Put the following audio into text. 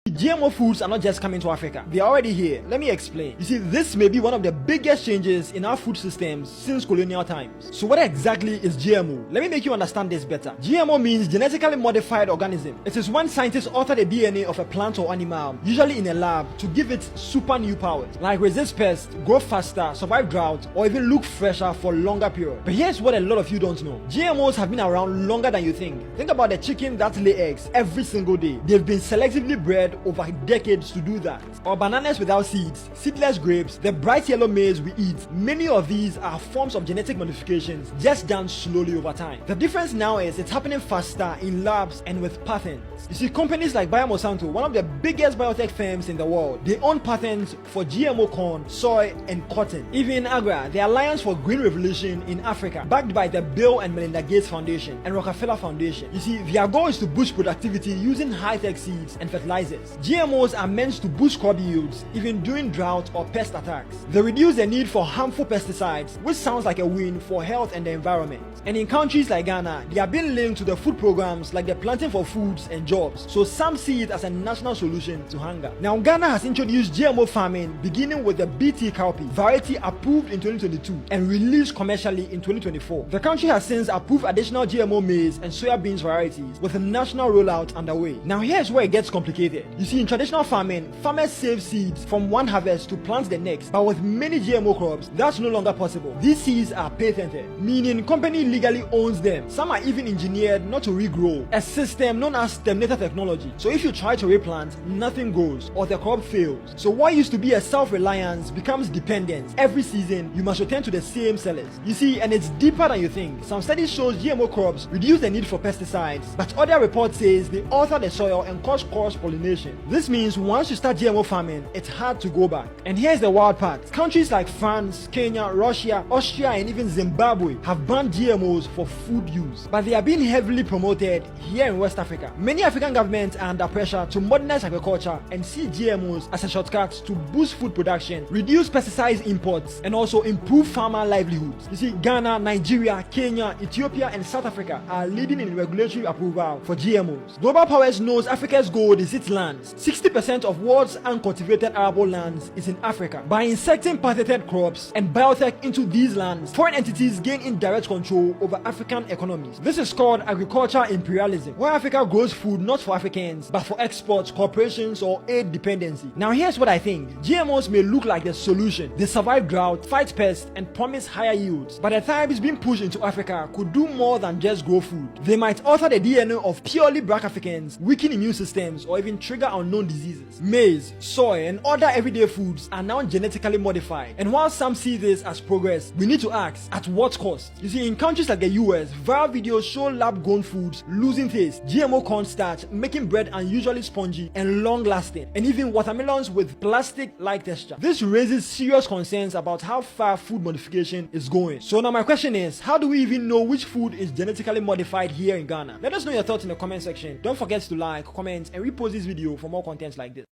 GMO foods are not just coming to Africa, they are already here. Let me explain. You see, this may be one of the biggest changes in our food systems since colonial times. So what exactly is GMO? Let me make you understand this better. GMO means Genetically Modified Organism. It is when scientists alter the DNA of a plant or animal, usually in a lab, to give it super new powers, like resist pests, grow faster, survive drought, or even look fresher for longer periods. But here's what a lot of you don't know. GMOs have been around longer than you think. Think about the chicken that lay eggs every single day. They've been selectively bred over decades to do that. Or bananas without seeds, seedless grapes, the bright yellow maize we eat. Many of these are forms of genetic modifications just done slowly over time. The difference now is it's happening faster in labs and with patents. You see, companies like Monsanto, one of the biggest biotech firms in the world, they own patents for GMO corn, soy, and cotton. Even Agra, the Alliance for Green Revolution in Africa, backed by the Bill and Melinda Gates Foundation and Rockefeller Foundation. You see, their goal is to boost productivity using high-tech seeds and fertilizers. GMOs are meant to boost crop yields even during drought or pest attacks. They reduce the need for harmful pesticides, which sounds like a win for health and the environment. And in countries like Ghana, they are being linked to the food programs like the Planting for Foods and Jobs, so some see it as a national solution to hunger. Now, Ghana has introduced GMO farming beginning with the BT cowpea variety approved in 2022 and released commercially in 2024. The country has since approved additional GMO maize and soya beans varieties with a national rollout underway. Now, here's where it gets complicated. You see, in traditional farming, farmers save seeds from one harvest to plant the next, but with many GMO crops, that's no longer possible. These seeds are patented, meaning company legally owns them. Some are even engineered not to regrow, a system known as terminator technology. So if you try to replant, nothing grows or the crop fails. So what used to be a self-reliance becomes dependence. Every season, you must return to the same sellers. You see, and it's deeper than you think. Some studies show GMO crops reduce the need for pesticides, but other reports says they alter the soil and cause cross-pollination. This means once you start GMO farming, it's hard to go back. And here's the wild part. Countries like France, Kenya, Russia, Austria, and even Zimbabwe have banned GMOs for food use, but they are being heavily promoted here in West Africa. Many African governments are under pressure to modernize agriculture and see GMOs as a shortcut to boost food production, reduce pesticide imports, and also improve farmer livelihoods. You see, Ghana, Nigeria, Kenya, Ethiopia, and South Africa are leading in regulatory approval for GMOs. Global Powers knows Africa's gold is its lands. 60% of world's uncultivated arable lands is in Africa. By inserting patented crops and biotech into these lands, foreign entities gain indirect control over African economies. This is called agriculture imperialism, where Africa grows food not for Africans, but for exports, corporations, or aid dependency. Now here's what I think. GMOs may look like the solution. They survive drought, fight pests, and promise higher yields. But the types being pushed into Africa could do more than just grow food. They might alter the DNA of purely black Africans, weaken immune systems, or even trigger unknown diseases. Maize, soy, and other everyday foods are now genetically modified. And while some see this as progress, we need to ask, at what cost? You see, in countries like the US, viral videos show lab-grown foods losing taste, GMO corn starch making bread unusually spongy and long-lasting, and even watermelons with plastic-like texture. This raises serious concerns about how far food modification is going. So now my question is, how do we even know which food is genetically modified here in Ghana? Let us know your thoughts in the comment section. Don't forget to like, comment, and repost this video for more content like this.